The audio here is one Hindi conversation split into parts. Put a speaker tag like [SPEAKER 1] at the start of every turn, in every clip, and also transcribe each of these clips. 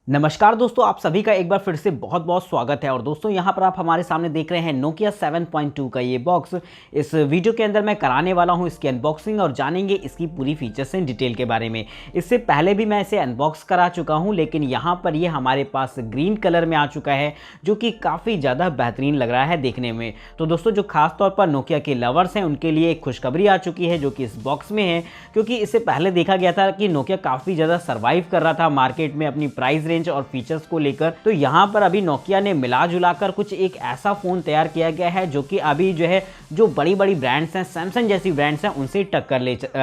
[SPEAKER 1] नमस्कार दोस्तों, आप सभी का एक बार फिर से बहुत बहुत स्वागत है। और दोस्तों यहाँ पर आप हमारे सामने देख रहे हैं नोकिया 7.2 का ये बॉक्स। इस वीडियो के अंदर मैं कराने वाला हूँ इसकी अनबॉक्सिंग और जानेंगे इसकी पूरी फीचर्स इन डिटेल के बारे में। इससे पहले भी मैं इसे अनबॉक्स करा चुका हूँ, लेकिन यहाँ पर ये हमारे पास ग्रीन कलर में आ चुका है, जो कि काफ़ी ज़्यादा बेहतरीन लग रहा है देखने में। तो दोस्तों जो खास तौर पर नोकिया के लवर्स हैं उनके लिए एक खुशखबरी आ चुकी है, जो कि इस बॉक्स में है। क्योंकि इससे पहले देखा गया था कि नोकिया काफ़ी ज़्यादा सर्वाइव कर रहा था मार्केट में अपनी प्राइस रेंज और फीचर्स को लेकर। तो यहाँ पर अभी नोकिया ने मिला जुलाकर कुछ एक ऐसा फोन तैयार किया गया है जो कि अभी जो है जो बड़ी बड़ी ब्रांड्स हैं, सैमसंग जैसी ब्रांड्स हैं, उनसे टक्कर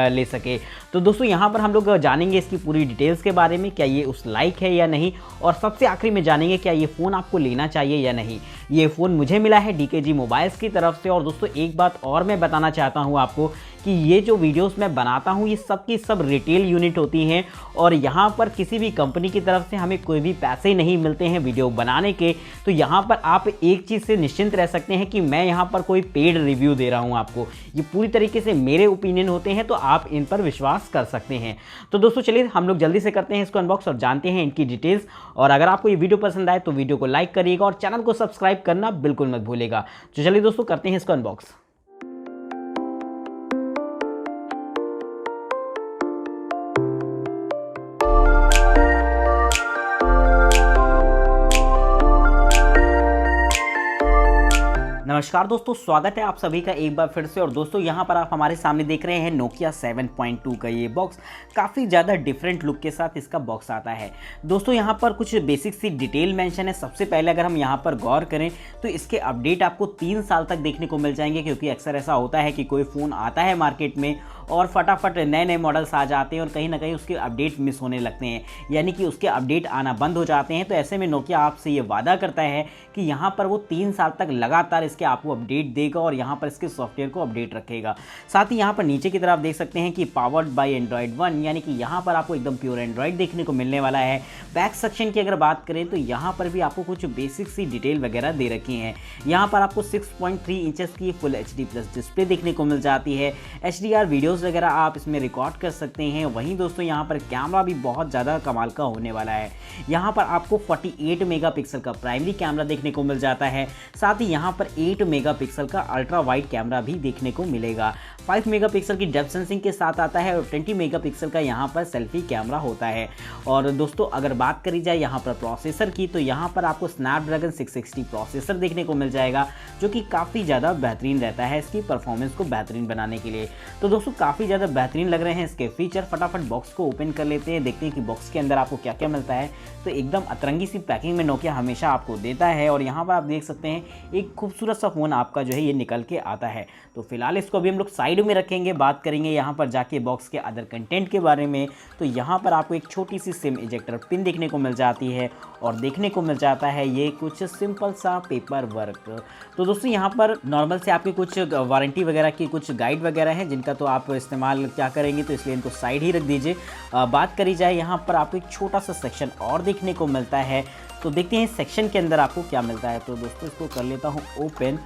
[SPEAKER 1] ले सके। तो दोस्तों यहाँ पर हम लोग जानेंगे इसकी पूरी डिटेल्स के बारे में, क्या ये उस लाइक है या नहीं, और सबसे आखिरी में जानेंगे क्या ये फ़ोन आपको लेना चाहिए या नहीं। ये फ़ोन मुझे मिला है डीकेजी मोबाइल्स की तरफ से। और दोस्तों एक बात और मैं बताना चाहता हूँ आपको कि ये जो वीडियोस मैं बनाता हूँ ये सब की सब रिटेल यूनिट होती हैं, और यहाँ पर किसी भी कंपनी की तरफ से हमें कोई भी पैसे नहीं मिलते हैं वीडियो बनाने के। तो यहाँ पर आप एक चीज़ से निश्चिंत रह सकते हैं कि मैं यहाँ पर कोई पेड रिव्यू दे रहा हूँ आपको। ये पूरी तरीके से मेरे ओपिनियन होते हैं, तो आप इन पर विश्वास कर सकते हैं। तो दोस्तों चलिए हम लोग जल्दी से करते हैं इसको अनबॉक्स और जानते हैं इनकी डिटेल्स। और अगर आपको ये वीडियो पसंद आए तो वीडियो को लाइक करिएगा और चैनल को सब्सक्राइब करना बिल्कुल मत भूलिएगा। तो चलिए दोस्तों करते हैं इसको अनबॉक्स। नमस्कार दोस्तों, स्वागत है आप सभी का एक बार फिर से। और दोस्तों यहाँ पर आप हमारे सामने देख रहे हैं नोकिया 7.2 का ये बॉक्स। काफ़ी ज़्यादा डिफरेंट लुक के साथ इसका बॉक्स आता है। दोस्तों यहाँ पर कुछ बेसिक सी डिटेल मेंशन है। सबसे पहले अगर हम यहाँ पर गौर करें तो इसके अपडेट आपको 3 साल तक देखने को मिल जाएंगे, क्योंकि अक्सर ऐसा होता है कि कोई फ़ोन आता है मार्केट में और फटाफट नए नए मॉडल्स आ जाते हैं और कहीं ना कहीं उसके अपडेट मिस होने लगते हैं, यानी कि उसके अपडेट आना बंद हो जाते हैं। तो ऐसे में नोकिया आपसे ये वादा करता है कि यहाँ पर वो 3 साल तक लगातार इसके आपको अपडेट देगा और यहाँ पर इसके सॉफ्टवेयर को अपडेट रखेगा। साथ ही यहाँ पर नीचे की तरफ देख सकते हैं कि पावर्ड बाय एंड्रॉयड 1, यानी कि यहाँ पर आपको एकदम प्योर एंड्रॉयड देखने को मिलने वाला है। बैक सेक्शन की अगर बात करें तो यहाँ पर भी आपको कुछ बेसिक सी डिटेल वगैरह दे रखी हैं। यहाँ पर आपको 6.3 इंचेस की फुल HD+ डिस्प्ले देखने को मिल जाती है। HDR वीडियोज़ वगैरह आप इसमें रिकॉर्ड कर सकते हैं। वहीं दोस्तों यहाँ पर कैमरा भी बहुत ज़्यादा कमाल का होने वाला है। यहाँ पर आपको 48 मेगापिक्सल का प्राइमरी कैमरा देखने को मिल जाता है। साथ ही यहाँ पर 8 मेगापिक्सल का अल्ट्रा वाइड कैमरा भी देखने को मिलेगा। 5 मेगापिक्सल की डेप्थ सेंसिंग के साथ आता है और 20 मेगापिक्सल का यहाँ पर सेल्फी कैमरा होता है। और दोस्तों अगर बात करी जाए यहाँ पर प्रोसेसर की, तो यहाँ पर आपको स्नैपड्रैगन 660 प्रोसेसर देखने को मिल जाएगा, जो कि काफ़ी ज़्यादा बेहतरीन रहता है इसकी परफॉर्मेंस को बेहतरीन बनाने के लिए। तो दोस्तों काफ़ी ज़्यादा बेहतरीन लग रहे हैं इसके फीचर। फटाफट बॉक्स को ओपन कर लेते हैं, देखते हैं कि बॉक्स के अंदर आपको क्या क्या मिलता है। तो एकदम अतरंगी सी पैकिंग में नोकिया हमेशा आपको देता है। और यहाँ पर आप देख सकते हैं एक खूबसूरत सा फ़ोन आपका जो है ये निकल के आता है। तो फिलहाल इसको अभी हम लोग साइड में रखेंगे, बात करेंगे यहाँ पर जाके बॉक्स के अदर कंटेंट के बारे में। तो यहाँ पर आपको एक छोटी सी सिम इजेक्टर पिन देखने को मिल जाती है और देखने को मिल जाता है ये कुछ सिंपल सा पेपर वर्क। तो दोस्तों यहाँ पर नॉर्मल से आपके कुछ वारंटी वगैरह की कुछ गाइड वगैरह हैं, जिनका तो आप इस्तेमाल क्या करेंगे, तो इसलिए इनको साइड ही रख दीजिए। बात करी जाए यहाँ पर आपको एक छोटा सा सेक्शन और देखने को मिलता है। तो देखते हैं सेक्शन के अंदर आपको क्या मिलता है। तो दोस्तों इसको कर लेता हूँ ओपन।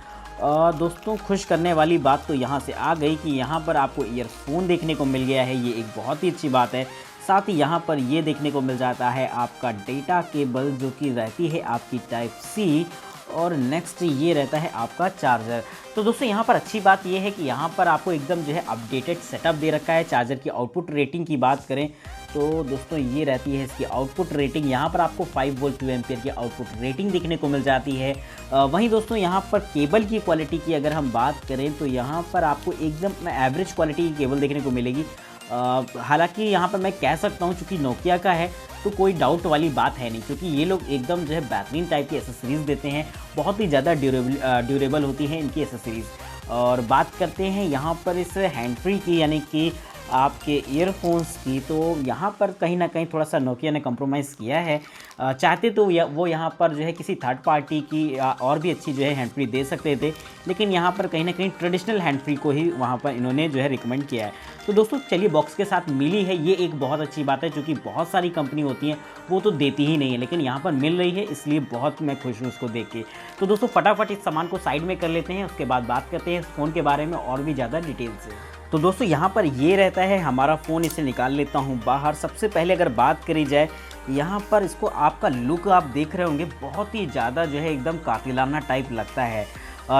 [SPEAKER 1] दोस्तों खुश करने वाली बात तो यहाँ से आ गई कि यहाँ पर आपको ईयरफोन देखने को मिल गया है, ये एक बहुत ही अच्छी बात है। साथ ही यहाँ पर ये देखने को मिल जाता है आपका डेटा केबल, जो कि रहती है आपकी Type-C, और नेक्स्ट ये रहता है आपका चार्जर। तो दोस्तों यहाँ पर अच्छी बात ये है कि यहाँ पर आपको एकदम जो है अपडेटेड सेटअप दे रखा है। चार्जर की आउटपुट रेटिंग की बात करें तो दोस्तों ये रहती है इसकी आउटपुट रेटिंग। यहाँ पर आपको 5 वोल्ट 2 एम्पियर की आउटपुट रेटिंग देखने को मिल जाती है। वहीं दोस्तों यहाँ पर केबल की क्वालिटी की अगर हम बात करें तो यहाँ पर आपको एकदम एवरेज क्वालिटी की केबल देखने को मिलेगी। हालांकि यहाँ पर मैं कह सकता हूँ चूँकि नोकिया का है तो कोई डाउट वाली बात है नहीं, क्योंकि ये लोग एकदम जो है बेहतरीन टाइप की एसेसरीज़ देते हैं। बहुत ही ज़्यादा ड्यूरेबल होती है इनकी एसेसरीज़। और बात करते हैं यहाँ पर इस हैंड फ्री की, यानी कि आपके ईयरफोन्स की, तो यहाँ पर कहीं ना कहीं थोड़ा सा नोकिया ने कंप्रोमाइज़ किया है। चाहते तो वो यहाँ पर जो है किसी थर्ड पार्टी की और भी अच्छी जो है हैंड फ्री दे सकते थे, लेकिन यहाँ पर कहीं ना कहीं ट्रेडिशनल हैंड फ्री को ही वहाँ पर इन्होंने जो है रिकमेंड किया है। तो दोस्तों चलिए बॉक्स के साथ मिली है, ये एक बहुत अच्छी बात है, क्योंकि बहुत सारी कंपनी होती हैं वो तो देती ही नहीं है, लेकिन यहाँ पर मिल रही है, इसलिए बहुत मैं खुश हूँ उसको देख के। तो दोस्तों फटाफट इस सामान को साइड में कर लेते हैं, उसके बाद बात करते हैं इस फ़ोन के बारे में और भी ज़्यादा डिटेल से। तो दोस्तों यहाँ पर ये रहता है हमारा फ़ोन, इसे निकाल लेता हूँ बाहर। सबसे पहले अगर बात करी जाए यहाँ पर इसको आपका लुक आप देख रहे होंगे, बहुत ही ज़्यादा जो है एकदम कातिलाना टाइप लगता है।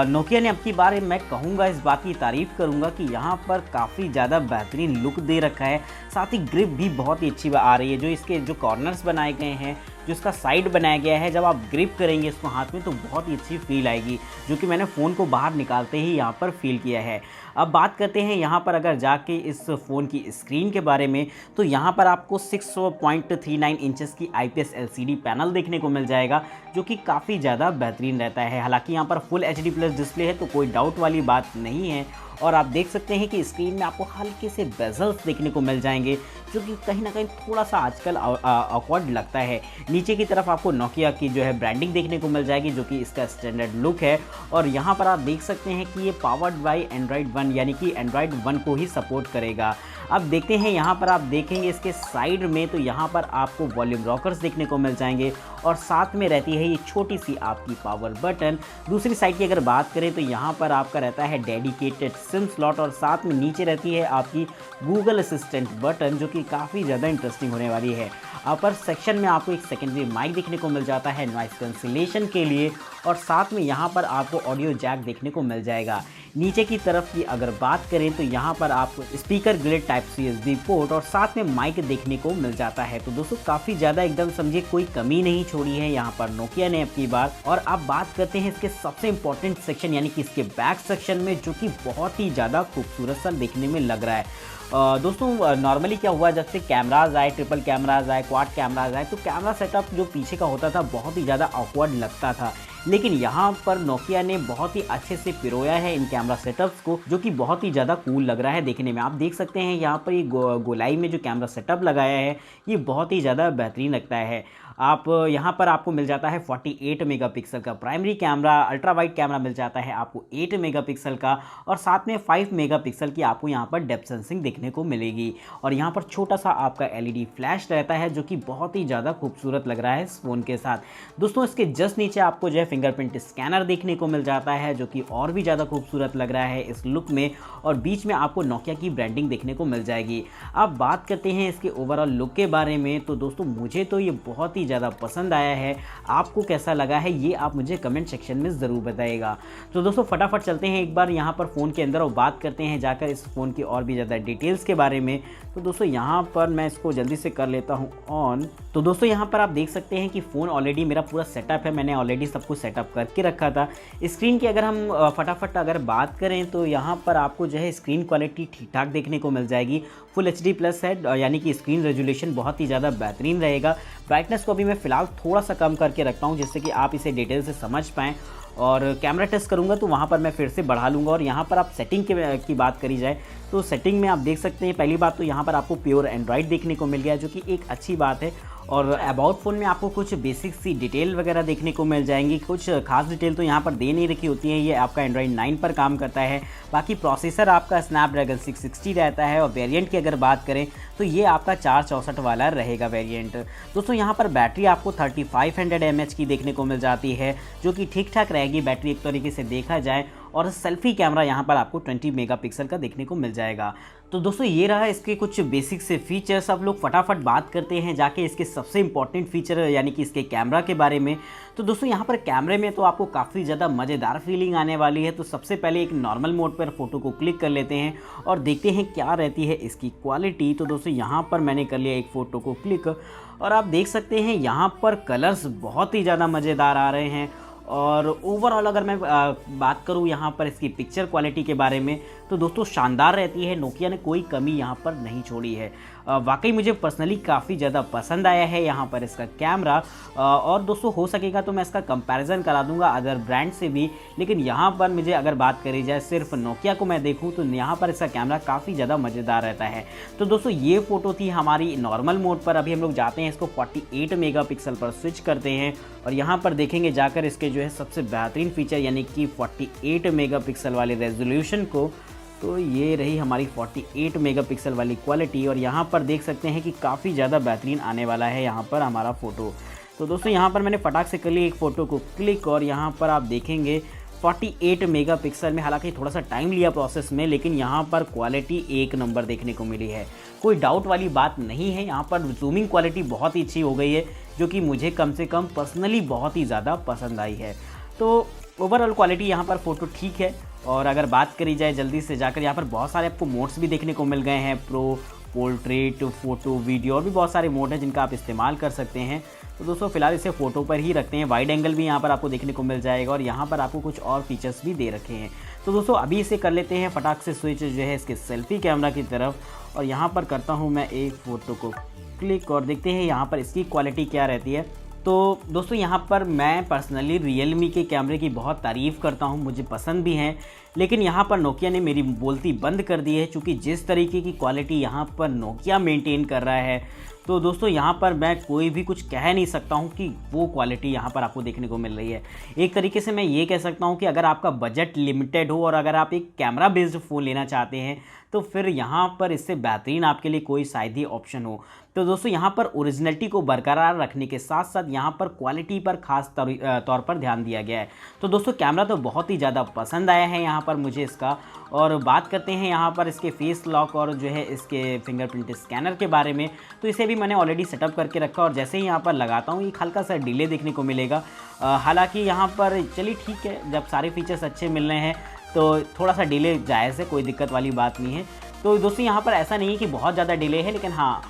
[SPEAKER 1] नोकिया ने अब की बार मैं कहूँगा इस बात की तारीफ़ करूँगा कि यहाँ पर काफ़ी ज़्यादा बेहतरीन लुक दे रखा है, साथ ही ग्रिप भी बहुत ही अच्छी आ रही है। जो इसके जो कॉर्नर्स बनाए गए हैं, जो इसका साइड बनाया गया है, जब आप ग्रिप करेंगे इसको हाथ में तो बहुत ही अच्छी फील आएगी, जो कि मैंने फ़ोन को बाहर निकालते ही यहाँ पर फील किया है। अब बात करते हैं यहाँ पर अगर जाके इस फ़ोन की स्क्रीन के बारे में, तो यहाँ पर आपको 6.39 इंचेस की IPS LCD पैनल देखने को मिल जाएगा, जो कि काफ़ी ज़्यादा बेहतरीन रहता है। हालांकि यहाँ पर फुल HD प्लस डिस्प्ले है, तो कोई डाउट वाली बात नहीं है। और आप देख सकते हैं कि स्क्रीन में आपको हल्के से बेजल्स देखने को मिल जाएंगे, जो कि कहीं ना कहीं थोड़ा सा आजकल ऑकवर्ड लगता है। नीचे की तरफ आपको नोकिया की जो है ब्रांडिंग देखने को मिल जाएगी, जो कि इसका स्टैंडर्ड लुक है। और यहाँ पर आप देख सकते हैं कि ये पावर्ड बाय एंड्रॉयड 1 यानी कि एंड्रॉयड 1 को ही सपोर्ट करेगा। अब देखते हैं यहाँ पर आप देखेंगे इसके साइड में, तो यहाँ पर आपको वॉल्यूम रॉकर्स देखने को मिल जाएंगे और साथ में रहती है ये छोटी सी आपकी पावर बटन। दूसरी साइड की अगर बात करें तो यहाँ पर आपका रहता है डेडिकेटेड सिम स्लॉट और साथ में नीचे रहती है आपकी गूगल असिस्टेंट बटन, जो कि काफ़ी ज़्यादा इंटरेस्टिंग होने वाली है। अपर सेक्शन में आपको एक सेकेंडरी माइक देखने को मिल जाता है नॉइस कैंसिलेशन के लिए, और साथ में यहाँ पर आपको ऑडियो जैक देखने को मिल जाएगा। नीचे की तरफ की अगर बात करें तो यहाँ पर आपको speaker grid type C USB port और साथ में माइक देखने को मिल जाता है। तो दोस्तों काफ़ी ज़्यादा एकदम समझिए कोई कमी नहीं छोड़ी है यहाँ पर नोकिया ने अब की बार। और अब बात करते हैं इसके सबसे इंपॉर्टेंट सेक्शन यानी कि इसके बैक सेक्शन में, जो कि बहुत ही ज़्यादा खूबसूरत सा देखने में लग रहा है। दोस्तों नॉर्मली क्या हुआ, जब से कैमराज आए, ट्रिपल कैमराज आए, क्वाड कैमराज आए, तो कैमरा सेटअप जो पीछे का होता था बहुत ही ज़्यादा ऑकवर्ड लगता था। लेकिन यहाँ पर नोकिया ने बहुत ही अच्छे से पिरोया है इन कैमरा सेटअप्स को, जो कि बहुत ही ज़्यादा कूल लग रहा है देखने में। आप देख सकते हैं यहाँ पर ये गोलाई में जो कैमरा सेटअप लगाया है, ये बहुत ही ज़्यादा बेहतरीन लगता है। आप यहाँ पर आपको मिल जाता है 48 मेगापिक्सल का primary camera, ultra wide camera मिल जाता है आपको 8 मेगापिक्सल का, और साथ में 5 मेगापिक्सल की आपको यहाँ पर डेप्थ सेंसिंग देखने को मिलेगी। और यहाँ पर छोटा सा आपका LED फ्लैश रहता है, जो कि बहुत ही ज़्यादा खूबसूरत लग रहा है इस फ़ोन के साथ। दोस्तों इसके जस्ट नीचे आपको जो है फिंगरप्रिंट स्कैनर देखने को मिल जाता है, जो कि और भी ज़्यादा खूबसूरत लग रहा है इस लुक में, और बीच में आपको नोकिया की ब्रांडिंग देखने को मिल जाएगी। अब बात करते हैं इसके ओवरऑल लुक के बारे में, तो दोस्तों मुझे तो ये बहुत ही ज़्यादा पसंद आया है। आपको कैसा लगा है ये आप मुझे कमेंट सेक्शन में ज़रूर बताइएगा। तो दोस्तों फटाफट चलते हैं एक बार यहाँ पर फ़ोन के अंदर और बात करते हैं जाकर इस फ़ोन की और भी ज़्यादा डिटेल्स के बारे में। तो दोस्तों यहाँ पर मैं इसको जल्दी से कर लेता हूँ ऑन। तो दोस्तों यहाँ पर आप देख सकते हैं कि फ़ोन ऑलरेडी मेरा पूरा सेटअप है, मैंने ऑलरेडी सब कुछ सेटअप करके रखा था। स्क्रीन की अगर हम फटाफट अगर बात करें तो यहाँ पर आपको जो है स्क्रीन क्वालिटी ठीक ठाक देखने को मिल जाएगी। फुल HD प्लस है, यानी कि स्क्रीन रेजोल्यूशन बहुत ही ज़्यादा बेहतरीन रहेगा। ब्राइटनेस को भी मैं फ़िलहाल थोड़ा सा कम करके रखता हूँ, जिससे कि आप इसे डिटेल से समझ पाएँ। और कैमरा टेस्ट करूंगा तो वहाँ पर मैं फिर से बढ़ा लूँगा। और यहाँ पर आप सेटिंग की बात करी जाए तो सेटिंग में आप देख सकते हैं, पहली बात तो यहाँ पर आपको प्योर एंड्रॉयड देखने को मिल गया, जो कि एक अच्छी बात है। और अबाउट फ़ोन में आपको कुछ बेसिक सी डिटेल वगैरह देखने को मिल जाएंगी। कुछ खास डिटेल तो यहाँ पर दे नहीं रखी होती है, ये आपका एंड्रॉयड 9 पर काम करता है। बाकी प्रोसेसर आपका स्नैपड्रैगन 660 रहता है। और वेरिएंट की अगर बात करें तो ये आपका 464 वाला रहेगा वेरिएंट। दोस्तों यहाँ पर बैटरी आपको 3500 mAh की देखने को मिल जाती है, जो कि ठीक ठाक रहेगी बैटरी एक तरीके से देखा जाए। और सेल्फी कैमरा यहाँ पर आपको 20 मेगापिक्सल का देखने को मिल जाएगा। तो दोस्तों ये रहा इसके कुछ बेसिक से फीचर्स। अब लोग फटाफट बात करते हैं जाके इसके सबसे इंपॉर्टेंट फीचर यानी कि इसके कैमरा के बारे में। तो दोस्तों यहाँ पर कैमरे में तो आपको काफ़ी ज़्यादा मज़ेदार फीलिंग आने वाली है। तो सबसे पहले एक नॉर्मल मोड पर फ़ोटो को क्लिक कर लेते हैं और देखते हैं क्या रहती है इसकी क्वालिटी। तो दोस्तों यहाँ पर मैंने कर लिया एक फ़ोटो को क्लिक, और आप देख सकते हैं यहाँ पर कलर्स बहुत ही ज़्यादा मज़ेदार आ रहे हैं। और ओवरऑल अगर मैं बात करूँ यहाँ पर इसकी पिक्चर क्वालिटी के बारे में, तो दोस्तों शानदार रहती है। नोकिया ने कोई कमी यहाँ पर नहीं छोड़ी है। वाकई मुझे पर्सनली काफ़ी ज़्यादा पसंद आया है यहाँ पर इसका कैमरा। और दोस्तों हो सकेगा तो मैं इसका कंपैरिजन करा दूंगा अदर ब्रांड से भी, लेकिन यहाँ पर मुझे अगर बात करी जाए सिर्फ नोकिया को मैं देखूँ तो यहाँ पर इसका कैमरा काफ़ी ज़्यादा मज़ेदार रहता है। तो दोस्तों ये फ़ोटो थी हमारी नॉर्मल मोड पर। अभी हम लोग जाते हैं इसको 48 मेगापिक्सल पर स्विच करते हैं और यहाँ पर देखेंगे जाकर इसके जो है सबसे बेहतरीन फीचर यानी कि 48 मेगापिक्सल वाले रेजोल्यूशन को। तो ये रही हमारी 48 मेगापिक्सल वाली क्वालिटी, और यहाँ पर देख सकते हैं कि काफ़ी ज़्यादा बेहतरीन आने वाला है यहाँ पर हमारा फ़ोटो। तो दोस्तों यहाँ पर मैंने फटाक से कर ली एक फ़ोटो को क्लिक, और यहाँ पर आप देखेंगे 48 मेगापिक्सल में। हालांकि थोड़ा सा टाइम लिया प्रोसेस में, लेकिन यहाँ पर क्वालिटी एक नंबर देखने को मिली है, कोई डाउट वाली बात नहीं है। यहाँ पर जूमिंग क्वालिटी बहुत ही अच्छी हो गई है, जो कि मुझे कम से कम पर्सनली बहुत ही ज़्यादा पसंद आई है। तो ओवरऑल क्वालिटी यहाँ पर फ़ोटो ठीक है। और अगर बात करी जाए जल्दी से जाकर, यहाँ पर बहुत सारे आपको मोड्स भी देखने को मिल गए हैं, प्रो, पोर्ट्रेट, फ़ोटो, वीडियो, और भी बहुत सारे मोड हैं जिनका आप इस्तेमाल कर सकते हैं। तो दोस्तों फिलहाल इसे फ़ोटो पर ही रखते हैं। वाइड एंगल भी यहाँ पर आपको देखने को मिल जाएगा, और यहाँ पर आपको कुछ और फीचर्स भी दे रखे हैं। तो दोस्तों अभी इसे कर लेते हैं फटाक से स्विच जो है इसके सेल्फी कैमरा की तरफ, और यहाँ पर करता हूँ मैं एक फ़ोटो को क्लिक, और देखते हैं यहाँ पर इसकी क्वालिटी क्या रहती है। तो दोस्तों यहाँ पर मैं पर्सनली रियलमी के कैमरे की बहुत तारीफ़ करता हूँ, मुझे पसंद भी हैं, लेकिन यहाँ पर नोकिया ने मेरी बोलती बंद कर दी है, क्योंकि जिस तरीके की क्वालिटी यहाँ पर नोकिया मेंटेन कर रहा है, तो दोस्तों यहाँ पर मैं कोई भी कुछ कह नहीं सकता हूँ कि वो क्वालिटी यहाँ पर आपको देखने को मिल रही है। एक तरीके से मैं ये कह सकता हूँ कि अगर आपका बजट लिमिटेड हो और अगर आप एक कैमरा बेस्ड फ़ोन लेना चाहते हैं, तो फिर यहाँ पर इससे बेहतरीन आपके लिए कोई शायद ही ऑप्शन हो। तो दोस्तों यहाँ पर ओरिजिनलिटी को बरकरार रखने के साथ साथ यहाँ पर क्वालिटी पर ख़ास तौर पर ध्यान दिया गया है। तो दोस्तों कैमरा तो बहुत ही ज़्यादा पसंद आया है यहाँ पर मुझे इसका। और बात करते हैं यहाँ पर इसके फेस लॉक और जो है इसके फिंगरप्रिंट स्कैनर के बारे में। तो इसे भी मैंने ऑलरेडी सेटअप करके रखा, और जैसे ही यहाँ पर लगाता हूँ एक हल्का सा डिले देखने को मिलेगा। हालाँकि यहाँ पर चलिए ठीक है, जब सारे फीचर्स अच्छे मिल रहे हैं तो थोड़ा सा डिले जायज़ है, कोई दिक्कत वाली बात नहीं है। तो दोस्तों यहाँ पर ऐसा नहीं है कि बहुत ज़्यादा डिले है, लेकिन हाँ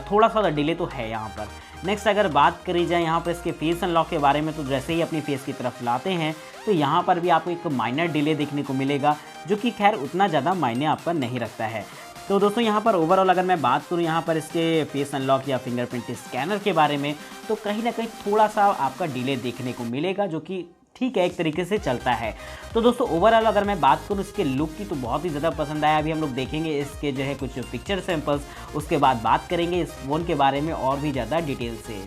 [SPEAKER 1] थोड़ा सा डिले तो है यहाँ पर। नेक्स्ट अगर बात करी जाए यहाँ पर इसके फेस अनलॉक के बारे में, तो जैसे ही अपनी फेस की तरफ लाते हैं तो यहाँ पर भी आपको एक माइनर डिले देखने को मिलेगा, जो कि खैर उतना ज़्यादा मायने आपका नहीं रखता है। तो दोस्तों यहाँ पर ओवरऑल अगर मैं बात करूँ यहाँ पर इसके फेस अनलॉक या फिंगरप्रिंट स्कैनर के बारे में, तो कहीं ना कहीं थोड़ा सा आपका डिले देखने को मिलेगा, जो कि ठीक है, एक तरीके से चलता है। तो दोस्तों ओवरऑल अगर मैं बात करूँ इसके लुक की, तो बहुत ही ज़्यादा पसंद आया। अभी हम लोग देखेंगे इसके जो है कुछ पिक्चर सैंपल्स, उसके बाद बात करेंगे इस फ़ोन के बारे में और भी ज़्यादा डिटेल से।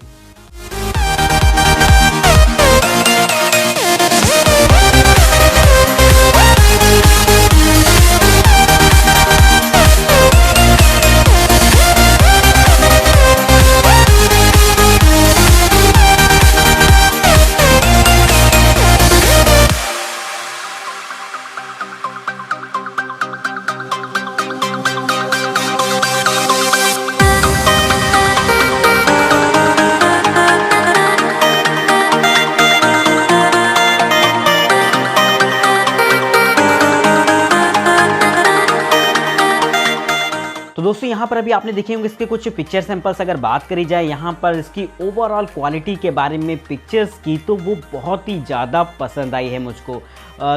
[SPEAKER 1] तो दोस्तों यहाँ पर अभी आपने देखे होंगे इसके कुछ पिक्चर सैंपल्स। अगर बात करी जाए यहाँ पर इसकी ओवरऑल क्वालिटी के बारे में पिक्चर्स की, तो वो बहुत ही ज़्यादा पसंद आई है मुझको।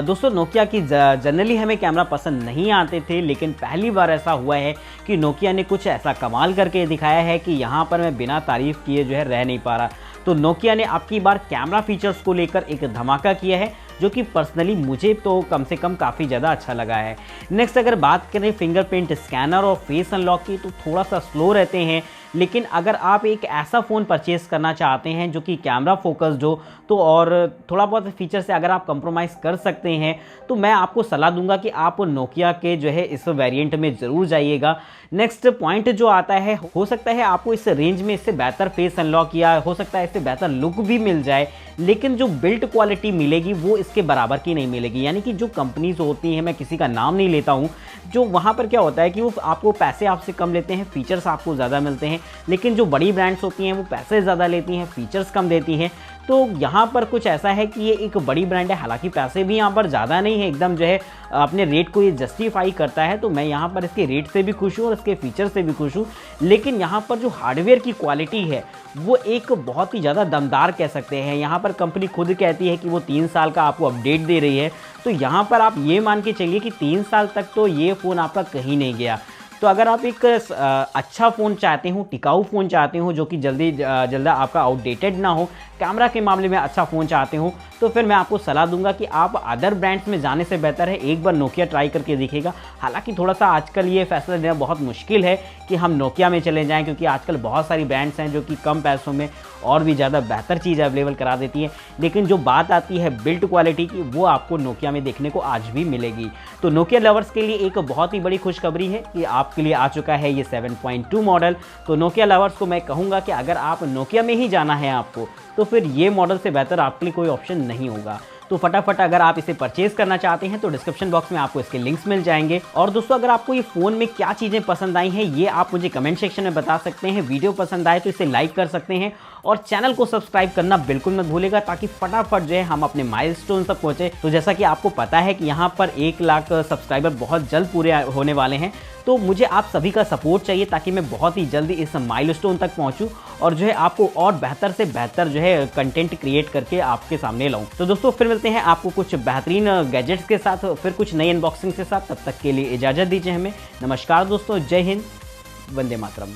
[SPEAKER 1] दोस्तों नोकिया की जनरली हमें कैमरा पसंद नहीं आते थे, लेकिन पहली बार ऐसा हुआ है कि नोकिया ने कुछ ऐसा कमाल करके दिखाया है कि यहाँ पर मैं बिना तारीफ़ किए जो है रह नहीं पा रहा। तो नोकिया ने आपकी बार कैमरा फीचर्स को लेकर एक धमाका किया है, जो कि पर्सनली मुझे तो कम से कम काफ़ी ज़्यादा अच्छा लगा है। नेक्स्ट अगर बात करें फिंगरप्रिंट स्कैनर और फेस अनलॉक की, तो थोड़ा सा स्लो रहते हैं, लेकिन अगर आप एक ऐसा फ़ोन परचेज़ करना चाहते हैं जो कि कैमरा फोकस्ड हो, तो और थोड़ा बहुत फीचर से अगर आप कंप्रोमाइज़ कर सकते हैं, तो मैं आपको सलाह दूंगा कि आप नोकिया के जो है इस वेरिएंट में ज़रूर जाइएगा। नेक्स्ट पॉइंट जो आता है, हो सकता है आपको इस रेंज में इससे बेहतर फेस अनलॉक या हो सकता है इससे बेहतर लुक भी मिल जाए, लेकिन जो बिल्ड क्वालिटी मिलेगी वो इसके बराबर की नहीं मिलेगी। यानी कि जो कंपनीज होती हैं, मैं किसी का नाम नहीं लेता हूँ, जो वहाँ पर क्या होता है कि वो आपको पैसे आपसे कम लेते हैं, फीचर्स आपको ज़्यादा मिलते हैं, लेकिन जो बड़ी ब्रांड्स होती हैं वो पैसे ज़्यादा लेती हैं, फीचर्स कम देती हैं। तो यहाँ पर कुछ ऐसा है कि ये एक बड़ी ब्रांड है, हालांकि पैसे भी यहाँ पर ज़्यादा नहीं है, एकदम जो है अपने रेट को ये जस्टिफाई करता है। तो मैं यहाँ पर इसके रेट से भी खुश हूँ और इसके फीचर से भी खुश हूँ, लेकिन यहाँ पर जो हार्डवेयर की क्वालिटी है वो एक बहुत ही ज़्यादा दमदार कह सकते हैं। यहाँ पर कंपनी खुद कहती है कि वो 3 साल का आपको अपडेट दे रही है, तो यहाँ पर आप ये मान के चलिए कि 3 साल तक तो ये फ़ोन आपका कहीं नहीं गया। तो अगर आप एक अच्छा फ़ोन चाहते हो, टिकाऊ फ़ोन चाहते हो, जो कि जल्द आपका आउटडेटेड ना हो, कैमरा के मामले में अच्छा फ़ोन चाहते हो, तो फिर मैं आपको सलाह दूंगा कि आप अदर ब्रांड्स में जाने से बेहतर है एक बार नोकिया ट्राई करके देखिएगा। हालांकि थोड़ा सा आजकल ये फैसला लेना बहुत मुश्किल है कि हम नोकिया में चले जाएं, क्योंकि आजकल बहुत सारी ब्रांड्स हैं जो कि कम पैसों में और भी ज़्यादा बेहतर चीज़ अवेलेबल करा देती हैं, लेकिन जो बात आती है बिल्ड क्वालिटी की, वो आपको नोकिया में देखने को आज भी मिलेगी। तो नोकिया लवर्स के लिए एक बहुत ही बड़ी खुशखबरी है कि आपके लिए आ चुका है ये 7.2 मॉडल। तो नोकिया लवर्स को मैं कहूँगा कि अगर आप नोकिया में ही जाना है आपको, तो फिर ये मॉडल से बेहतर आपके लिए कोई ऑप्शन नहीं होगा। तो फटाफट अगर आप इसे परचेज करना चाहते हैं तो डिस्क्रिप्शन बॉक्स में आपको इसके लिंक्स मिल जाएंगे। और दोस्तों अगर आपको ये फ़ोन में क्या चीज़ें पसंद आई हैं ये आप मुझे कमेंट सेक्शन में बता सकते हैं। वीडियो पसंद आए तो इसे लाइक कर सकते हैं और चैनल को सब्सक्राइब करना बिल्कुल मत भूलिएगा, ताकि फटाफट जो है हम अपने माइलस्टोन तक पहुंचे। तो जैसा कि आपको पता है कि यहाँ पर 1 लाख सब्सक्राइबर बहुत जल्द पूरे होने वाले हैं, तो मुझे आप सभी का सपोर्ट चाहिए ताकि मैं बहुत ही जल्दी इस माइलस्टोन तक पहुंचूं और जो है आपको और बेहतर से बेहतर जो है कंटेंट क्रिएट करके आपके सामने लाऊं। तो दोस्तों फिर मिलते हैं आपको कुछ बेहतरीन गैजेट्स के साथ, फिर कुछ नई अनबॉक्सिंग के साथ। तब तक के लिए इजाज़त दीजिए हमें। नमस्कार दोस्तों, जय हिंद, वंदे मातरम।